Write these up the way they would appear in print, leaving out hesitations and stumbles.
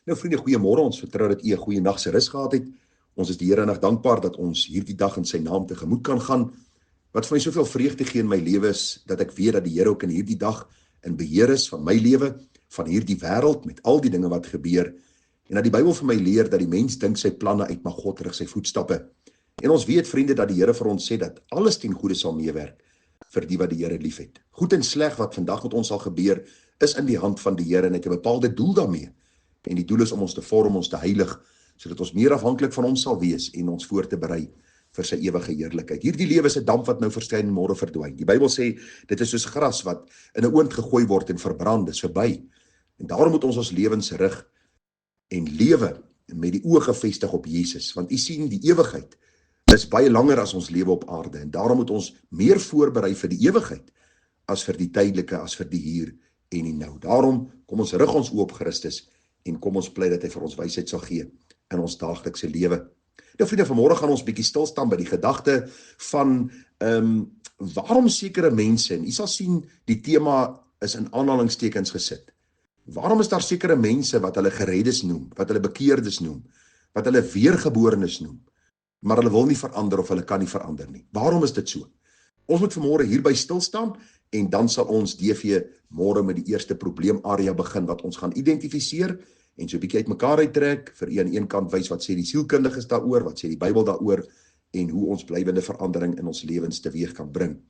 Nou vriende, goeiemôre. Ons vertrou dat u 'n goeie nag se rus gehad het. Ons is die Here nog dankbaar dat ons hierdie dag in sy naam tegemoet kan gaan. Wat vir my soveel vreugde gee in my lewe is dat ek weet dat die Here ook in hierdie dag in beheer is van my lewe, van hierdie wêreld met al die dinge wat gebeur. En dat die Bybel vir my leer dat die mens dink sy planne uit, maar God rig sy voetstappe. En ons weet vriende dat die Here vir ons sê dat alles ten goeie sal meewerk vir die wat die Here liefhet. Goed en sleg wat vandag met ons sal gebeur, is in die hand van die Here en hy het 'n bepaalde doel daarmee. En die doel is om ons te vorm, ons te heilig, sodat ons meer afhanklik van hom sal wees en ons voor te berei vir sy ewige heerlikheid. Hierdie lewe is 'n damp wat nou verskyn en môre verdwyn. Die Bybel sê dit is soos gras wat in 'n oond gegooi word en verbrand, dis verby. En daarom moet ons lewens rig en lewe met die oë gefestig op Jesus, want u sien die ewigheid is baie langer as ons lewe op aarde en daarom moet ons meer voorberei vir die ewigheid as vir die tydelike, as vir die hier en die nou. Daarom kom ons rig ons oë op Christus en kom ons pleit dat hy vir ons wysheid sal gee in ons daaglikse lewe. Nou vriende, vanmôre gaan ons bietjie stil staan by die gedagte van waarom sekere mense, en u sal sien die tema is in aanhalingstekens gesit. Waarom is daar sekere mense wat hulle gereddes noem, wat hulle bekeerdes noem, wat hulle weergeborenes noem, maar hulle wil nie verander of hulle kan nie verander nie? Waarom is dit so? Ons moet vanmôre hierby stil staan en dan sal ons DV môre met die eerste probleemarea begin wat ons gaan identifiseer en so 'n bietjie uitmekaar uittrek, vir u aan een kant wys wat sê die sielkundiges daaroor, wat sê die Bybel daaroor en hoe ons blywende verandering in ons lewens teweeg kan bring.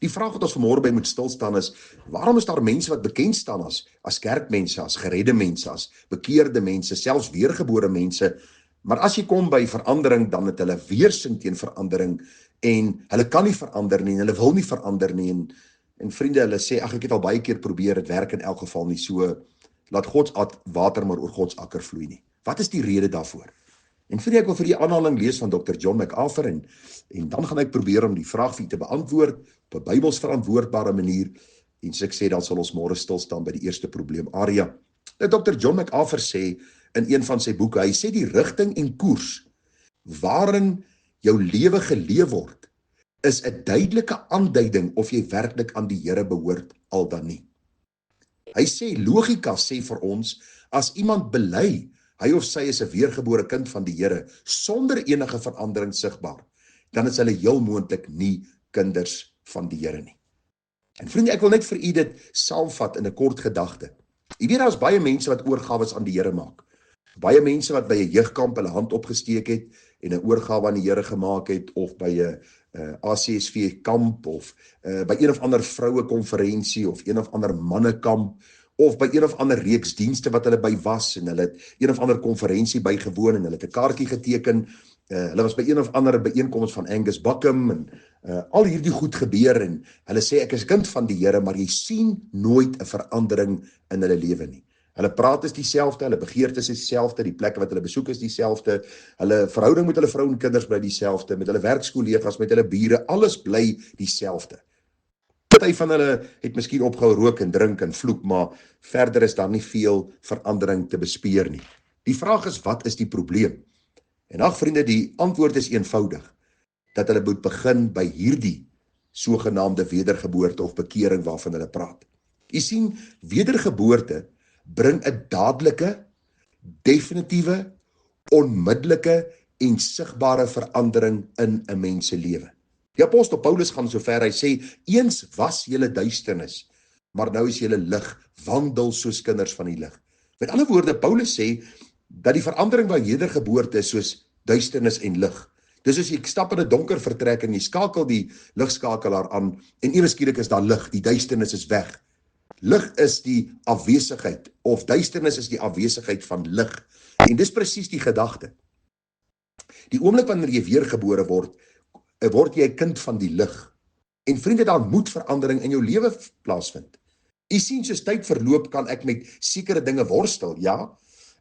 Die vraag wat ons vanmôre by moet stil staan is, waarom is daar mense wat bekend staan as kerkmense, as geredde mense, as bekeerde mense, selfs weergebore mense, maar as jy kom by verandering, dan het hulle weerstand teen verandering en hulle kan nie verander nie en hulle wil nie verander nie en vriende, hulle sê, ag ek het al baie keer probeer, dit werk in elk geval nie, so laat Gods water maar oor Gods akker vloei nie. Wat is die rede daarvoor? En vriende, ek wil vir die aanhaling lees van Dr. John MacArthur en dan gaan ek probeer om die vraag vir u te beantwoord op 'n Bybels verantwoordbare manier en soos ek sê, dan sal ons môre stil staan by die eerste probleemarea. Nou Dr. John MacArthur sê in een van sy boeke, hy sê die rigting en koers waarin jou lewe geleef word, is 'n duidelike aanduiding of jy werklik aan die Here behoort al dan nie. Hy sê logika sê vir ons, as iemand bely, hy of sy is 'n weergebore kind van die Here, sonder enige verandering sigbaar, dan is hulle heel moontlik nie kinders van die Here nie. En vriende, ek wil net vir u dit saamvat in 'n kort gedagte. Jy weet, daar is baie mense wat oorgawes aan die Here maak. Baie mense wat by 'n jeugkamp hulle hand opgesteek het en 'n oorgawe aan die Here gemaak het, of by 'n ACSV kamp, of by een of ander vroue konferensie, of een of ander mannekamp, of by een of ander reeks dienste wat hulle by was, en hulle het een of ander konferensie bygewoon, en hulle het 'n kaartjie geteken, hulle was by een of ander byeenkoms van Angus Buckham, en al hierdie goed gebeur, en hulle sê, ek is kind van die Here, maar jy sien nooit 'n verandering in hulle lewe nie. Hulle praat is dieselfde, hulle begeertes is dieselfde, die plekke wat hulle besoek is dieselfde, hulle verhouding met hulle vrou en kinders bly dieselfde, met hulle werkskollegas, met hulle bure, alles bly dieselfde. Party van hulle het miskien opgehou rook en drink en vloek, maar verder is daar nie veel verandering te bespeer nie. Die vraag is, wat is die probleem? En ag vriende, die antwoord is eenvoudig, dat hulle moet begin by hierdie sogenaamde wedergeboorte of bekering waarvan hulle praat. U sien, wedergeboorte bring 'n dadelike, definitiewe, onmiddellike en sigbare verandering in 'n mens se lewe. Die apostel Paulus gaan so ver, hy sê, eens was julle duisternis, maar nou is julle lig, wandel soos kinders van die lig. Met ander woorde, Paulus sê, dat die verandering by wedergeboorte is soos duisternis en lig. Dis as jy stap in 'n donker vertrek en jy skakel die ligskakelaar aan, en ewe skielik is daar lig, die duisternis is weg. Lig is die afwesigheid, of duisternis is die afwesigheid van lig. En dis presies die gedagte. Die oomblik wanneer jy weergebore word jy 'n kind van die lig. En vriende, daar moet verandering in jou lewe plaasvind. U sien, soos tyd verloop, kan ek met sekere dinge worstel, ja,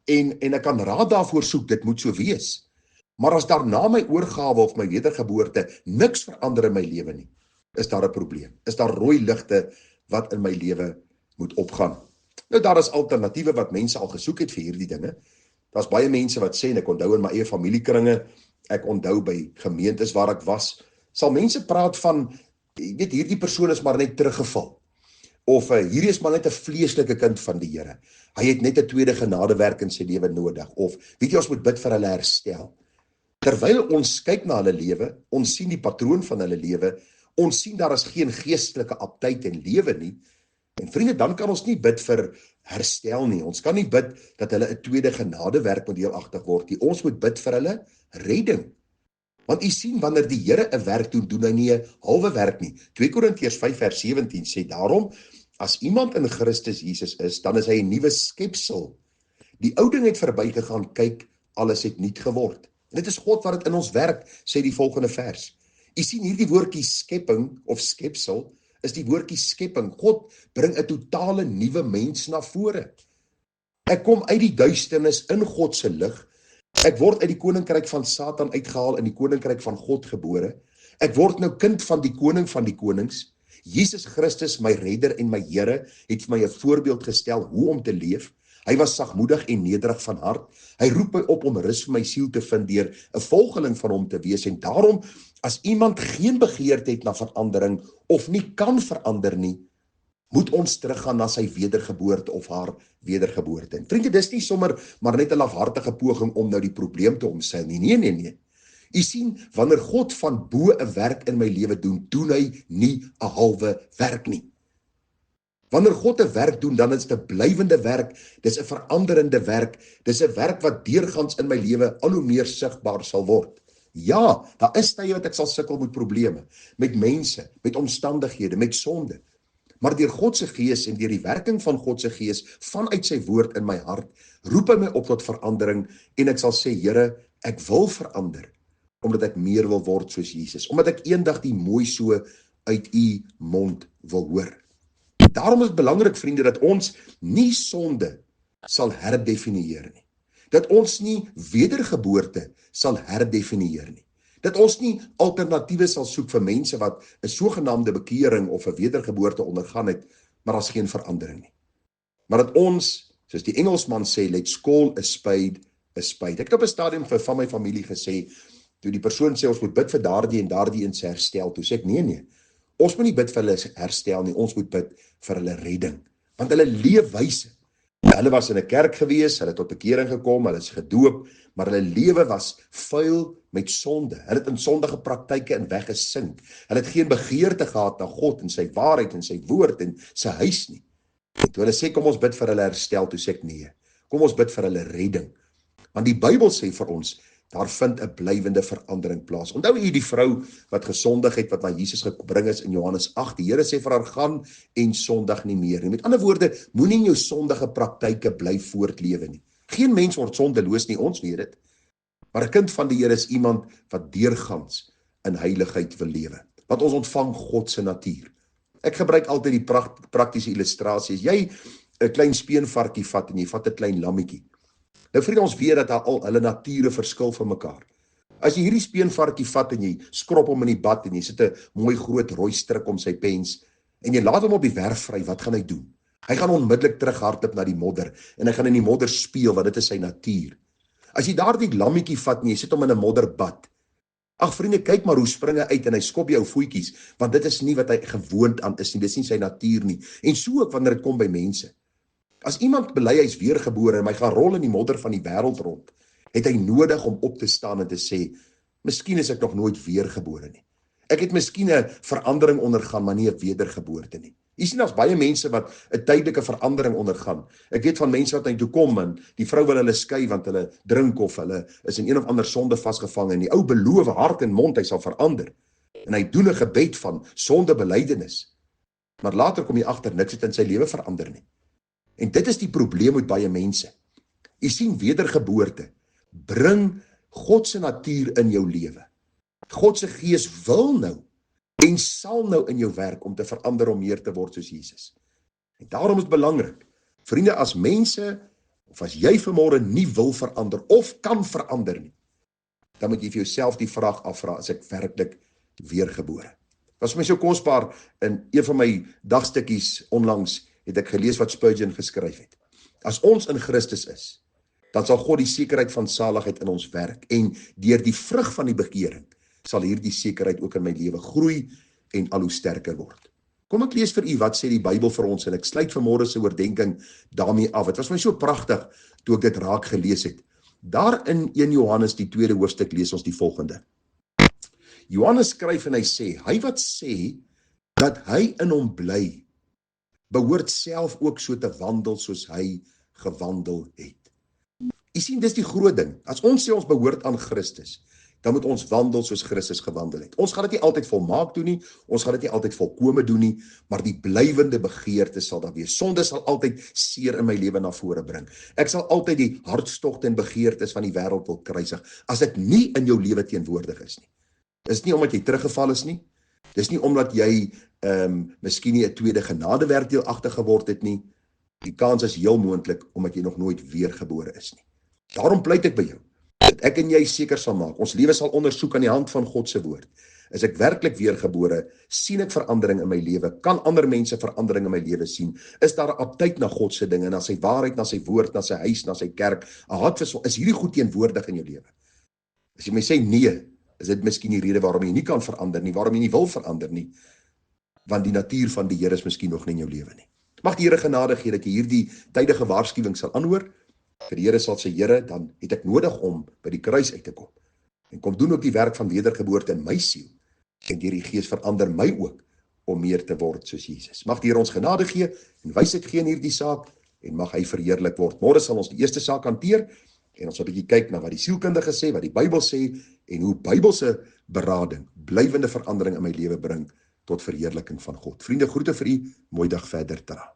en ek kan raad daarvoor soek, dit moet so wees. Maar as daar na my oorgawe of my wedergeboorte niks verander in my lewe nie, is daar 'n probleem. Is daar rooi ligte wat in my lewe moet opgaan. Nou daar is alternatiewe wat mense al gesoek het vir hierdie dinge. Daar's baie mense wat sê, en ek onthou in my eie familiekringe, ek onthou by gemeentes waar ek was, sal mense praat van, jy weet, hierdie persoon is maar net teruggeval. of hierdie is maar net 'n vleeslike kind van die Here. Hy het net 'n tweede genadewerk in sy lewe nodig, of weet jy, ons moet bid vir hulle herstel. Terwyl ons kyk na hulle lewe, ons sien die patroon van hulle lewe, ons sien daar is geen geestelike aptyd en lewe nie, en vriende, dan kan ons nie bid vir herstel nie, ons kan nie bid dat hulle 'n tweede genadewerk moet deelagtig word nie, ons moet bid vir hulle redding. Want u sien, wanneer die Here 'n werk doen, doen hy nie 'n halwe werk nie. 2 Korintiërs 5 vers 17 sê, daarom, as iemand in Christus Jesus is, dan is hy 'n nuwe skepsel. Die ou ding het verbygegaan, kyk, alles het nuut geword. En dit is God wat dit in ons werk, sê die volgende vers. U sien, hierdie woordjie skepping of skepsel is die woordjie skepping. God bring 'n totale nuwe mens na vore. Ek kom uit die duisternis in God se lig. Ek word uit die koninkryk van Satan uitgehaal in die koninkryk van God gebore. Ek word nou kind van die koning van die konings. Jesus Christus, my redder en my Here, het vir my 'n voorbeeld gestel hoe om te leef. Hy was sagmoedig en nederig van hart. Hy roep my op om rus vir my siel te vind deur 'n volgeling van hom te wees. En daarom, as iemand geen begeerte het na verandering of nie kan verander nie, moet ons teruggaan na sy wedergeboorte of haar wedergeboorte. En vriende, dis nie sommer maar net 'n lafhartige poging om nou die probleem te omseil nie. Nee. U sien, wanneer God van bo 'n werk in my lewe doen, doen hy nie 'n halwe werk nie. Wanneer God 'n werk doen, dan is dit 'n blywende werk, dis 'n veranderende werk, dis 'n werk wat deurgangs in my lewe al hoe meer sigbaar sal word. Ja, daar is tye wat ek sal sukkel met probleme, met mense, met omstandighede, met sonde. Maar deur God se Gees en deur die werking van God se Gees vanuit sy woord in my hart, roep hy my op tot verandering en ek sal sê, Here, ek wil verander, omdat ek meer wil word soos Jesus, omdat ek eendag die mooi so uit u mond wil hoor. Daarom is dit belangrik, vriende, dat ons nie sonde sal herdefinieer nie. Dat ons nie wedergeboorte sal herdefinieer nie. Dat ons nie alternatiewe sal soek vir mense wat 'n sogenaamde bekering of 'n wedergeboorte ondergaan het, maar daar's geen verandering nie. Maar dat ons, soos die Engelsman sê, let's call a spade a spade. Ek het op 'n stadium van my familie gesê, toe die persoon sê ons moet bid vir daardie en daardie in sy herstel, toe sê ek nee, ons moet nie bid vir hulle herstel nie, ons moet bid vir hulle redding, want hulle leefwyse, hulle was in 'n kerk gewees, hulle het tot bekering gekom, hulle is gedoop, maar hulle lewe was vuil met sonde, hulle het in sondige praktyke in weggesink, hulle het geen begeerte gehad na God en sy waarheid en sy woord en sy huis nie. En toe hulle sê kom ons bid vir hulle herstel, toe sê ek nee, kom ons bid vir hulle redding, want die Bybel sê vir ons, daar vind 'n blywende verandering plaas. Onthou u die vrou wat gesondig het, wat na Jesus gebring is in Johannes 8, die Here sê vir haar, gaan en sondig nie meer nie. Met ander woorde, moenie in jou sondige praktyke bly voortlewe nie. Geen mens word sondeloos nie, ons weet dit. Maar 'n kind van die Here is iemand wat deurgangs in heiligheid wil lewe. Want ons ontvang God se natuur. Ek gebruik altyd die praktiese illustrasies. Jy 'n klein speenvarkie vat en jy vat 'n klein lammetjie. Nou vriende, ons weet dat al hulle nature verskil van mekaar. As jy hierdie speenvarkie vat en jy skrop hom in die bad en jy sit 'n mooi groot rooi strik om sy pens en jy laat hom op die werf vry, wat gaan hy doen? Hy gaan onmiddellik terughardloop na die modder en hy gaan in die modder speel, want dit is sy natuur. As jy daardie lammetjie vat en jy sit hom in 'n modderbad, ag vriende, kyk maar hoe spring hy uit en hy skop jou voetjies, want dit is nie wat hy gewoond aan is nie, dis nie sy natuur nie. En so ook wanneer dit kom by mense. As iemand bely hy is weergebore en hy gaan rol in die modder van die wêreld rond, het hy nodig om op te staan en te sê, miskien is ek nog nooit weergebore nie. Ek het miskien 'n verandering ondergaan, maar nie 'n wedergeboorte nie. Jy sien, daar's baie mense wat 'n tydelike verandering ondergaan. Ek weet van mense wat na toe kom en die vrou wil hulle skei want hulle drink of hulle is in een of ander sonde vasgevang en die ou beloof hart en mond hy sal verander. En hy doen 'n gebed van sondebelydenis. Maar later kom jy agter niks het in sy lewe verander nie. En dit is die probleem met baie mense. Jy sien, wedergeboorte bring God se natuur in jou lewe. God se Gees wil nou en sal nou in jou werk om te verander om meer te word soos Jesus. En daarom is dit belangrik, vriende, as mense, of as jy vanmôre nie wil verander of kan verander nie, dan moet jy vir jouself die vraag afvra, is ek werklik weergebore? Was vir my so kosbaar, in een van my dagstukkies onlangs, het ek gelees wat Spurgeon geskryf het. As ons in Christus is, dan sal God die sekerheid van saligheid in ons werk, en deur die vrug van die bekering, sal hierdie sekerheid ook in my lewe groei, en al hoe sterker word. Kom ek lees vir u wat sê die Bybel vir ons en ek sluit vanmôre se oordenking daarmee af. Dit was vir my so pragtig toe ek dit raak gelees het. Daar in 1 Johannes die 2de hoofstuk lees ons die volgende. Johannes skryf en hy sê, hy wat sê dat hy in hom bly, behoort self ook so te wandel soos hy gewandel het. U sien, dis die groot ding. As ons sê ons behoort aan Christus, dan moet ons wandel soos Christus gewandel het. Ons gaan dit nie altyd volmaak doen nie, ons gaan dit nie altyd volkome doen nie, maar die blywende begeerte sal daar wees. Sonde sal altyd seer in my lewe na vore bring. Ek sal altyd die hartstogte en begeertes van die wêreld wil kruisig, as dit nie in jou lewe teenwoordig is nie. Dis nie omdat jy teruggeval is nie, dis nie omdat jy miskien nie 'n tweede genadewerk deelagtig geword het nie. Die kans is heel moontlik omdat jy nog nooit weergebore is nie. Daarom pleit ek by jou, dat ek en jy seker sal maak, ons lewe sal ondersoek aan die hand van God se woord. Is ek werklik weergebore, sien ek verandering in my lewe, kan ander mense verandering in my lewe sien, is daar 'n aptyt na God se dinge, na sy waarheid, na sy woord, na sy huis, na sy kerk, 'n hart vir is hierdie goed teenwoordig in jou lewe? As jy my sê nee, is dit miskien die rede waarom jy nie kan verander nie, waarom jy nie wil verander nie, want die natuur van die Here is miskien nog nie in jou lewe nie. Mag die Here genade gee dat jy hierdie tydige waarskuwing sal aanhoor. Vir die Here sal sê, Here, dan het ek nodig om by die kruis uit te kom. En kom doen ook die werk van wedergeboorte in my siel. En deur die Gees verander my ook om meer te word soos Jesus. Mag die Here ons genade gee en wysheid gee in hierdie saak en mag hy verheerlik word. Môre sal ons die eerste saak hanteer en ons sal 'n bietjie kyk na wat die sielkundige sê, wat die Bybel sê en hoe Bybelse berading blywende verandering in my lewe bring tot verheerliking van God. Vriende, groete vir u, mooi dag verder. Tada.